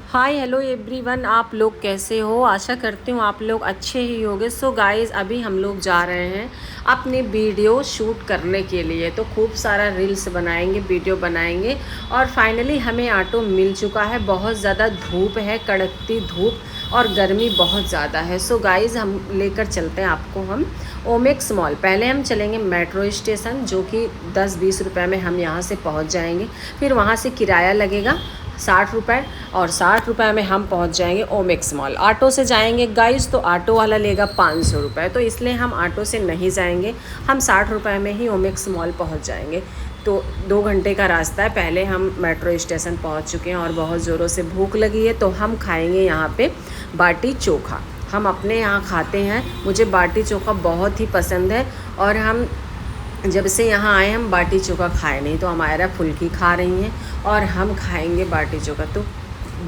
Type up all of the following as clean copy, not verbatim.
Hi hello everyone, आप लोग कैसे हो। आशा करती हूँ आप लोग अच्छे ही होंगे। सो गाइस, अभी हम लोग जा रहे हैं अपनी वीडियो शूट करने के लिए। तो खूब सारा रील्स बनाएंगे, वीडियो बनाएंगे। और फाइनली हमें ऑटो मिल चुका है। बहुत ज़्यादा धूप है, कड़कती धूप और गर्मी बहुत ज़्यादा है। सो गाइस, हम लेकर चलते हैं आपको हम ओमेक्स मॉल। पहले हम चलेंगे मेट्रो स्टेशन, जो कि 10-20 रुपये में हम यहाँ से पहुँच जाएंगे। फिर वहाँ से किराया लगेगा 60 रुपये, और 60 रुपये में हम पहुंच जाएंगे ओमेक्स मॉल। ऑटो से जाएंगे गाइस तो ऑटो वाला लेगा 500 रुपये, तो इसलिए हम ऑटो से नहीं जाएंगे। हम 60 रुपये में ही ओमेक्स मॉल पहुंच जाएंगे। तो 2 घंटे का रास्ता है। पहले हम मेट्रो स्टेशन पहुंच चुके हैं और बहुत ज़ोरों से भूख लगी है, तो हम खाएंगे यहाँ पे बाटी चोखा। हम अपने यहाँ खाते हैं, मुझे बाटी चोखा बहुत ही पसंद है। और हम जब से यहाँ आए हम बाटी चोखा खाए नहीं, तो हमारा फुल्की खा रही हैं और हम खाएंगे बाटी चोखा। तो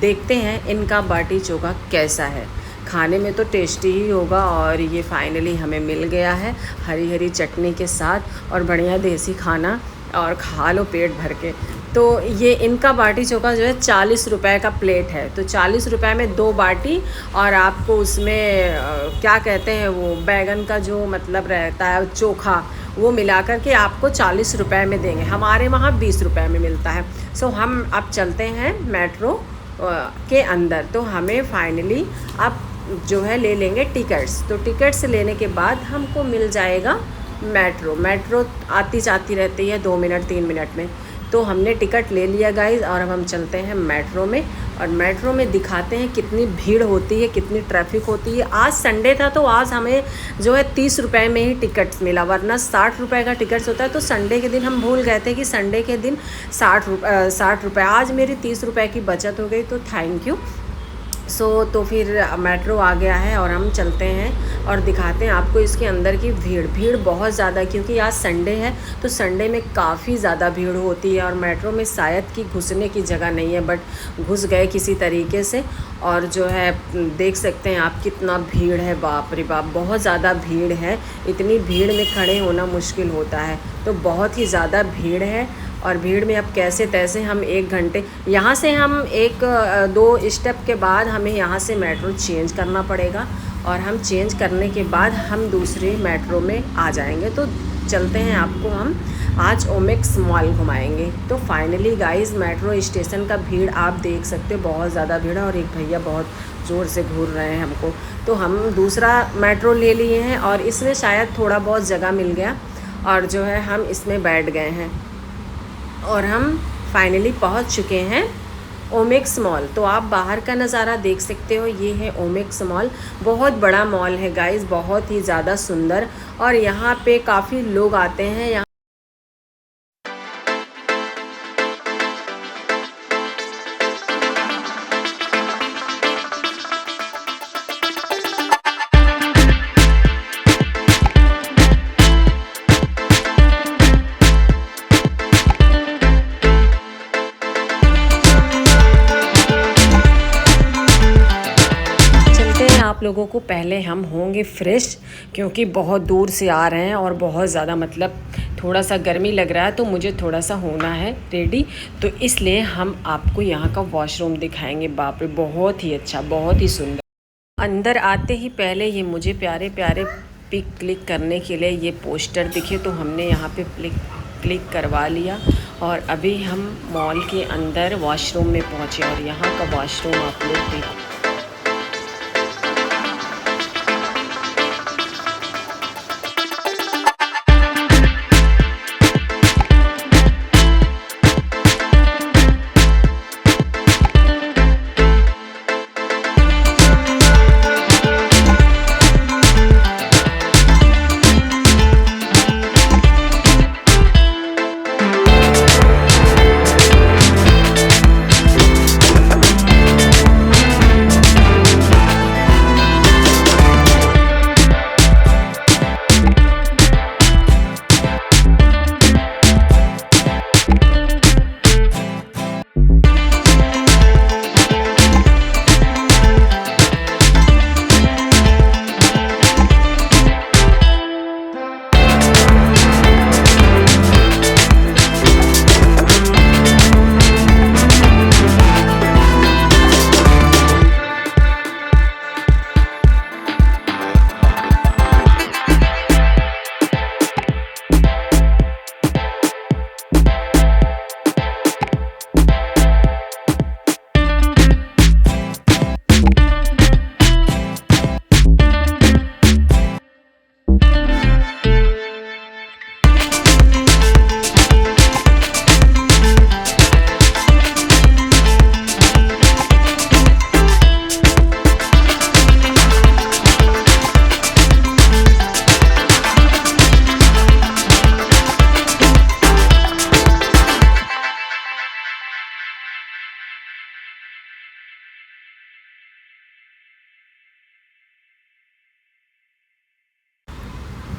देखते हैं इनका बाटी चोखा कैसा है। खाने में तो टेस्टी ही होगा। और ये फाइनली हमें मिल गया है हरी हरी चटनी के साथ, और बढ़िया देसी खाना, और खा लो पेट भर के। तो ये इनका बाटी चोखा जो है 40 रुपये का प्लेट है। तो 40 रुपये में 2 बाटी, और आपको उसमें क्या कहते हैं वो बैगन का जो मतलब रहता है चोखा, वो मिला कर के आपको 40 रुपये में देंगे। हमारे वहाँ 20 रुपये में मिलता है। सो हम अब चलते हैं मेट्रो के अंदर। तो हमें फाइनली अब जो है ले लेंगे टिकट्स। तो टिकट्स लेने के बाद हमको मिल जाएगा मेट्रो आती जाती रहती है 2 मिनट 3 मिनट में। तो हमने टिकट ले लिया गाइस, और अब हम चलते हैं मेट्रो में। और मेट्रो में दिखाते हैं कितनी भीड़ होती है, कितनी ट्रैफिक होती है। आज संडे था तो आज हमें जो है 30 रुपये में ही टिकट्स मिला, वरना 60 रुपये का टिकट्स होता है। तो संडे के दिन हम भूल गए थे कि संडे के दिन 60 रुपये। आज मेरी 30 रुपये की बचत हो गई, तो थैंक यू। तो फिर मेट्रो आ गया है और हम चलते हैं और दिखाते हैं आपको इसके अंदर की भीड़ बहुत ज़्यादा, क्योंकि आज संडे है तो संडे में काफ़ी ज़्यादा भीड़ होती है। और मेट्रो में शायद कि घुसने की जगह नहीं है, बट घुस गए किसी तरीके से। और जो है देख सकते हैं आप कितना भीड़ है, बाप रे बाप, बहुत ज़्यादा भीड़ है। इतनी भीड़ में खड़े होना मुश्किल होता है, तो बहुत ही ज़्यादा भीड़ है। और भीड़ में अब कैसे तैसे हम 1 घंटे यहाँ से, हम 1-2 स्टेप के बाद हमें यहाँ से मेट्रो चेंज करना पड़ेगा, और हम चेंज करने के बाद हम दूसरे मेट्रो में आ जाएंगे। तो चलते हैं, आपको हम आज ओमेक्स मॉल घुमाएंगे। तो फाइनली गाइस, मेट्रो स्टेशन का भीड़ आप देख सकते हो, बहुत ज़्यादा भीड़ है। और एक भैया बहुत ज़ोर से घूर रहे हैं हमको। तो हम दूसरा मेट्रो ले लिए हैं और इसमें शायद थोड़ा बहुत जगह मिल गया, और जो है हम इसमें बैठ गए हैं। और हम फाइनली पहुंच चुके हैं ओमेक्स मॉल। तो आप बाहर का नज़ारा देख सकते हो, ये है ओमेक्स मॉल। बहुत बड़ा मॉल है गाइस, बहुत ही ज़्यादा सुंदर। और यहाँ पे काफ़ी लोग आते हैं। यहाँ आप लोगों को पहले हम होंगे फ्रेश, क्योंकि बहुत दूर से आ रहे हैं और बहुत ज़्यादा मतलब थोड़ा सा गर्मी लग रहा है, तो मुझे थोड़ा सा होना है रेडी। तो इसलिए हम आपको यहाँ का वॉशरूम दिखाएंगे। बाप रे, बहुत ही अच्छा, बहुत ही सुंदर। अंदर आते ही पहले ये मुझे प्यारे प्यारे पिक क्लिक करने के लिए ये पोस्टर दिखे, तो हमने यहाँ पे क्लिक करवा लिया। और अभी हम मॉल के अंदर वॉशरूम में पहुँचे, और यहाँ का वॉशरूम आप लोग देखो।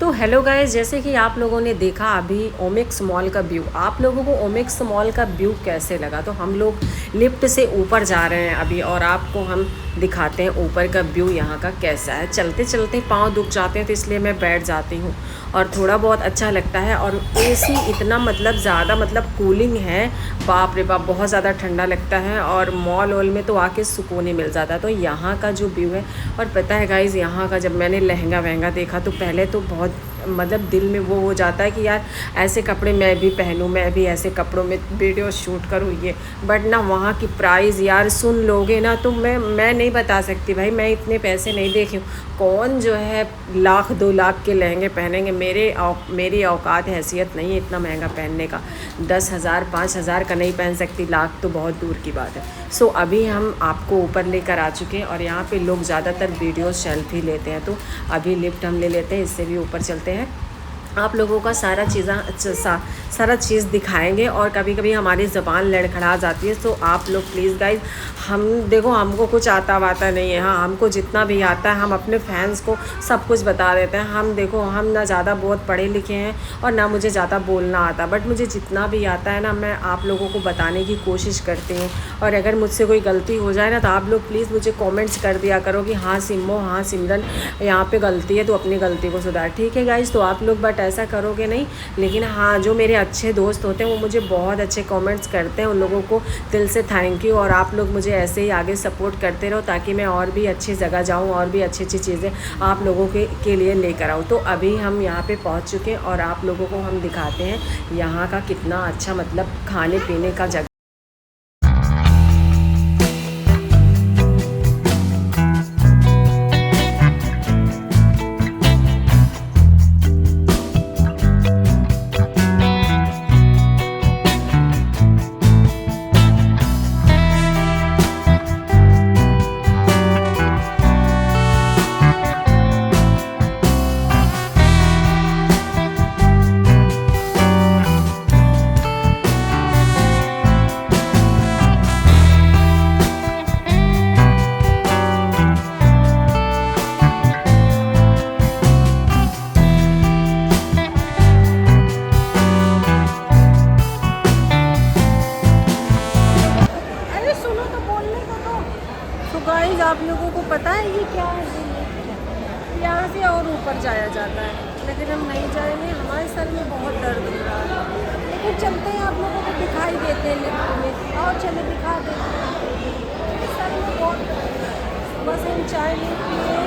तो हेलो गाइस, जैसे कि आप लोगों ने देखा अभी ओमिक्स मॉल का व्यू। आप लोगों को ओमिक्स मॉल का व्यू कैसे लगा? तो हम लोग लिफ्ट से ऊपर जा रहे हैं अभी, और आपको हम दिखाते हैं ऊपर का व्यू यहाँ का कैसा है। चलते चलते पाँव दुख जाते हैं, तो इसलिए मैं बैठ जाती हूँ और थोड़ा बहुत अच्छा लगता है। और एसी इतना मतलब ज़्यादा मतलब कूलिंग है, बाप रे बाप, बहुत ज़्यादा ठंडा लगता है। और मॉल वॉल में तो आके सुकून ही मिल जाता है। तो यहाँ का जो व्यू है, और पता है गाइज़, यहाँ का जब मैंने लहंगा वहंगा देखा तो पहले तो बहुत मतलब दिल में वो हो जाता है कि यार ऐसे कपड़े मैं भी पहनूं, मैं भी ऐसे कपड़ों में वीडियो शूट करूं ये। बट ना वहाँ की प्राइस यार सुन लोगे ना तो मैं नहीं बता सकती भाई, मैं इतने पैसे नहीं देखी हूँ। कौन जो है 1,00,000-2,00,000 के लहंगे पहनेंगे? मेरी औकात हैसियत नहीं है इतना महंगा पहनने का। 10,000 5,000 का नहीं पहन सकती, लाख तो बहुत दूर की बात है। सो अभी हम आपको ऊपर लेकर आ चुके हैं, और यहाँ पे लोग ज़्यादातर वीडियो सेल्फी लेते हैं। तो अभी लिफ्ट हम ले लेते हैं, इससे भी ऊपर चलते हैं। आप लोगों का सारा चीज़ दिखाएंगे। और कभी कभी हमारी ज़बान लड़खड़ा जाती है, तो आप लोग प्लीज़ गाइज, हम देखो हमको कुछ आता वाता नहीं है। हाँ, हमको जितना भी आता है हम अपने फैंस को सब कुछ बता देते हैं। हम देखो, हम ना ज़्यादा बहुत पढ़े लिखे हैं और ना मुझे ज़्यादा बोलना आता, बट मुझे जितना भी आता है ना मैं आप लोगों को बताने की कोशिश करती हूँ। और अगर मुझसे कोई गलती हो जाए ना तो आप लोग प्लीज़ मुझे कॉमेंट्स कर दिया करो कि हाँ सिम्मो, हाँ सिमरन, यहाँ पे गलती है तो अपनी गलती को सुधार। ठीक है गाइज? तो आप लोग बट ऐसा करोगे नहीं, लेकिन हाँ जो मेरे अच्छे दोस्त होते हैं वो मुझे बहुत अच्छे कमेंट्स करते हैं, उन लोगों को दिल से थैंक यू। और आप लोग मुझे ऐसे ही आगे सपोर्ट करते रहो, ताकि मैं और भी अच्छी जगह जाऊँ और भी अच्छी अच्छी चीज़ें आप लोगों के लिए लेकर आऊँ। तो अभी हम यहाँ पे पहुँच चुके हैं, और आप लोगों को हम दिखाते हैं यहाँ का कितना अच्छा मतलब खाने पीने का जगह। तो गाइस, आप लोगों को पता है ये क्या है? यहाँ से और ऊपर जाया जाता है, लेकिन हम नहीं जाएंगे, हमारे सर में बहुत दर्द हो रहा है। लेकिन चलते हैं, आप लोगों को दिखाई देते हैं लिफ्ट में, और चले दिखा देते हैं। सर में बहुत दर्द है, बस हम चाय नहीं पिए।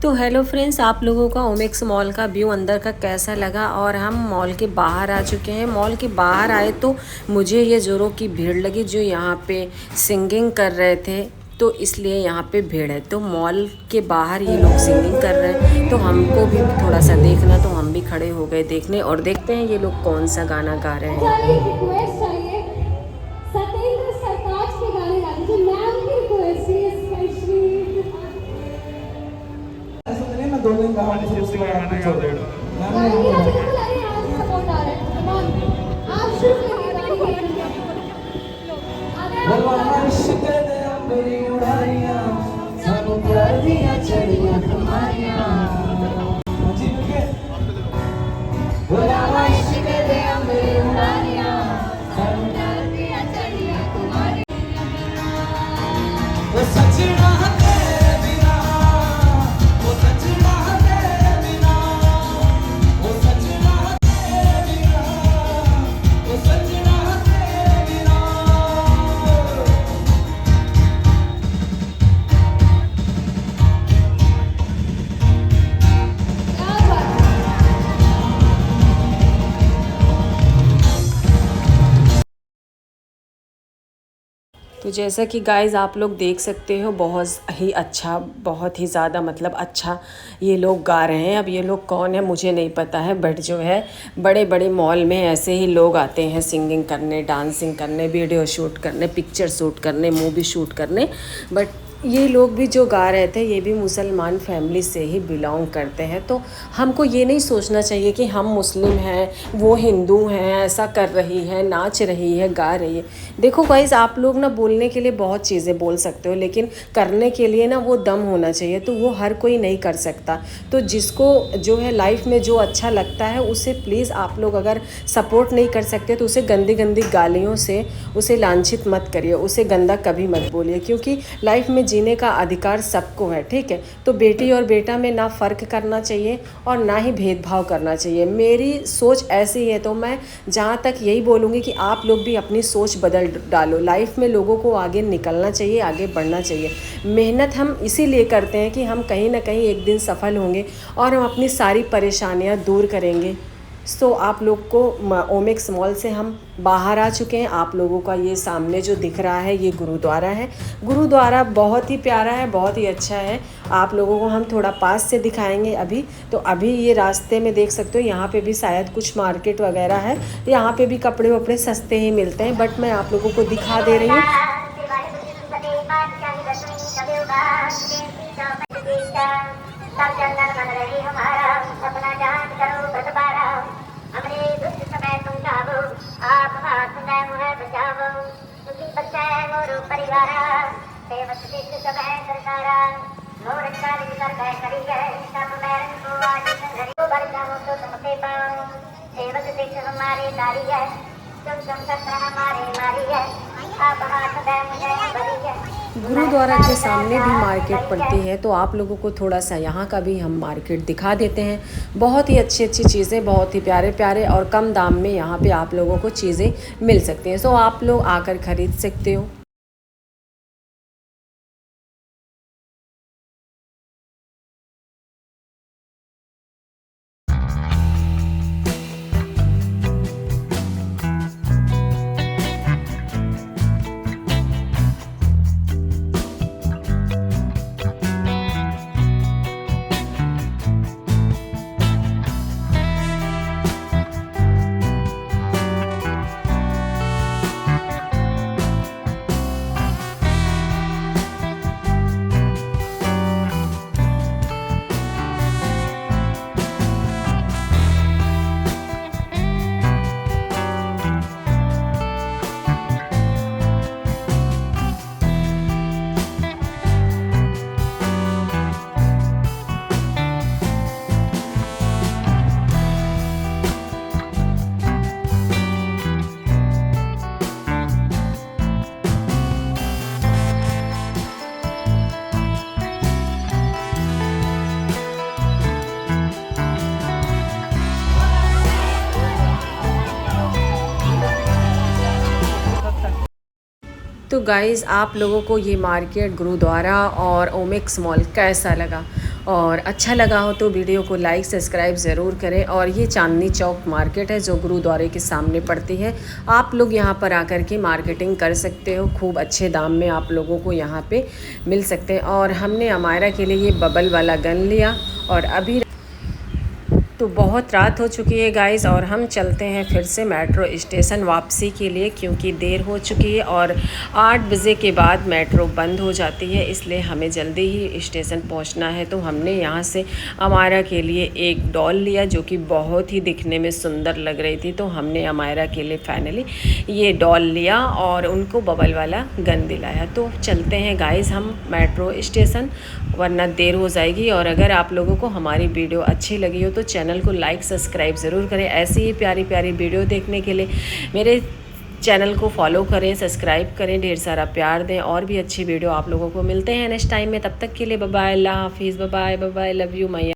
तो हेलो फ्रेंड्स, आप लोगों का ओमेक्स मॉल का व्यू अंदर का कैसा लगा। और हम मॉल के बाहर आ चुके हैं। मॉल के बाहर आए तो मुझे ये ज़ोरों की भीड़ लगी जो यहाँ पे सिंगिंग कर रहे थे, तो इसलिए यहाँ पे भीड़ है। तो मॉल के बाहर ये लोग सिंगिंग कर रहे हैं, तो हमको भी थोड़ा सा देखना, तो हम भी खड़े हो गए देखने और देखते हैं ये लोग कौन सा गाना गा रहे हैं। सतेंद्र सरताज के गाने गा दीजिए। मैम की रिक्वेस्ट है स्पेशली। ऐसा तो नहीं मैं 2 दिन गाऊंगा फिर उसके बाद आपको छोड़ दूंगा। गाएंगे ना, बिल्कुल आ रहे हैं, आज सपोर्ट आ रहा है। कम ऑन, आप शुरू करिए गाने। बोलवा इश्क दे मेरी उड़ारियां, सानू प्यार दियां चढ़ियां तुम्हारियां। जी के बोलवा इश्क दे मेरी उड़ारियां, सानू प्यार दियां चढ़ियां तुम्हारियां। वो सजना तेरे बिना, वो सजना तेरे बिना, वो सजना तेरे बिना, वो सजना तेरे बिना। क्या बात है। तो जैसा कि गाइज़ आप लोग देख सकते हो, बहुत ही अच्छा, बहुत ही ज़्यादा मतलब अच्छा ये लोग गा रहे हैं। अब ये लोग कौन है मुझे नहीं पता है, बट जो है बड़े बड़े मॉल में ऐसे ही लोग आते हैं सिंगिंग करने, डांसिंग करने, वीडियो शूट करने, पिक्चर शूट करने, मूवी शूट करने। बट ये लोग भी जो गा रहे थे ये भी मुसलमान फैमिली से ही बिलोंग करते हैं। तो हमको ये नहीं सोचना चाहिए कि हम मुस्लिम हैं, वो हिंदू हैं, ऐसा कर रही है, नाच रही है, गा रही है। देखो गाइस, आप लोग ना बोलने के लिए बहुत चीज़ें बोल सकते हो, लेकिन करने के लिए ना वो दम होना चाहिए, तो वो हर कोई नहीं कर सकता। तो जिसको जो है लाइफ में जो अच्छा लगता है उसे प्लीज़ आप लोग अगर सपोर्ट नहीं कर सकते तो उसे गंदी गंदी गालियों से उसे लांछित मत करिए, उसे गंदा कभी मत बोलिए, क्योंकि लाइफ में जीने का अधिकार सबको है, ठीक है। तो बेटी और बेटा में ना फ़र्क करना चाहिए और ना ही भेदभाव करना चाहिए। मेरी सोच ऐसी है, तो मैं जहाँ तक यही बोलूँगी कि आप लोग भी अपनी सोच बदल डालो। लाइफ में लोगों को आगे निकलना चाहिए, आगे बढ़ना चाहिए। मेहनत हम इसीलिए करते हैं कि हम कहीं ना कहीं एक दिन सफल होंगे और हम अपनी सारी परेशानियाँ दूर करेंगे। सो आप लोग को ओमेक्स मॉल से हम बाहर आ चुके हैं। आप लोगों का ये सामने जो दिख रहा है ये गुरुद्वारा है। गुरुद्वारा बहुत ही प्यारा है, बहुत ही अच्छा है। आप लोगों को हम थोड़ा पास से दिखाएंगे अभी। तो अभी ये रास्ते में देख सकते हो, यहाँ पे भी शायद कुछ मार्केट वगैरह है। यहाँ पे भी कपड़े वपड़े सस्ते ही मिलते हैं, बट मैं आप लोगों को दिखा दे रही हूँ। सब जंगल बन रही हमारा, अपना जान करो बटवारा, हमरे दुष्ट समय समझावो, आप हाथ में मुझे बचावो, क्योंकि बच्चा है मोरो परिवारा, सेवक सिद्ध समय सरकारा, मोर काली कर गए करी गए, सब मैरन को आज संघरी को बढ़ जाओ तो तुमसे पाओ, सेवक सिद्ध हमारे दारी है, तुम सत्र हमारे मारी है, आप हाथ में मुझे बरी है। गुरुद्वारा के सामने भी मार्केट पड़ती है, तो आप लोगों को थोड़ा सा यहाँ का भी हम मार्केट दिखा देते हैं। बहुत ही अच्छी अच्छी चीज़ें, बहुत ही प्यारे प्यारे और कम दाम में यहाँ पे आप लोगों को चीज़ें मिल सकती हैं। सो आप लोग आकर ख़रीद सकते हो। तो गाइज़, आप लोगों को ये मार्केट, गुरुद्वारा और ओमेक्स मॉल कैसा लगा? और अच्छा लगा हो तो वीडियो को लाइक सब्सक्राइब ज़रूर करें। और ये चांदनी चौक मार्केट है जो गुरुद्वारे के सामने पड़ती है। आप लोग यहाँ पर आकर के मार्केटिंग कर सकते हो, खूब अच्छे दाम में आप लोगों को यहाँ पे मिल सकते हैं। और हमने अमायरा के लिए ये बबल वाला गन लिया। और अभी तो बहुत रात हो चुकी है गाइस, और हम चलते हैं फिर से मेट्रो स्टेशन वापसी के लिए, क्योंकि देर हो चुकी है और 8 बजे के बाद मेट्रो बंद हो जाती है, इसलिए हमें जल्दी ही स्टेशन पहुंचना है। तो हमने यहाँ से अमायरा के लिए एक डॉल लिया जो कि बहुत ही दिखने में सुंदर लग रही थी। तो हमने अमायरा के लिए फाइनली ये डॉल लिया और उनको बबल वाला गन दिलाया। तो चलते हैं गाइस हम मेट्रो स्टेशन, वरना देर हो जाएगी। और अगर आप लोगों को हमारी वीडियो अच्छी लगी हो तो चैनल को लाइक सब्सक्राइब ज़रूर करें। ऐसी ही प्यारी प्यारी वीडियो देखने के लिए मेरे चैनल को फॉलो करें, सब्सक्राइब करें, ढेर सारा प्यार दें। और भी अच्छी वीडियो आप लोगों को मिलते हैं नेक्स्ट टाइम में। तब तक के लिए बाय बाय, अल्लाह हाफिज़, बाय बाय, लव यू मैया।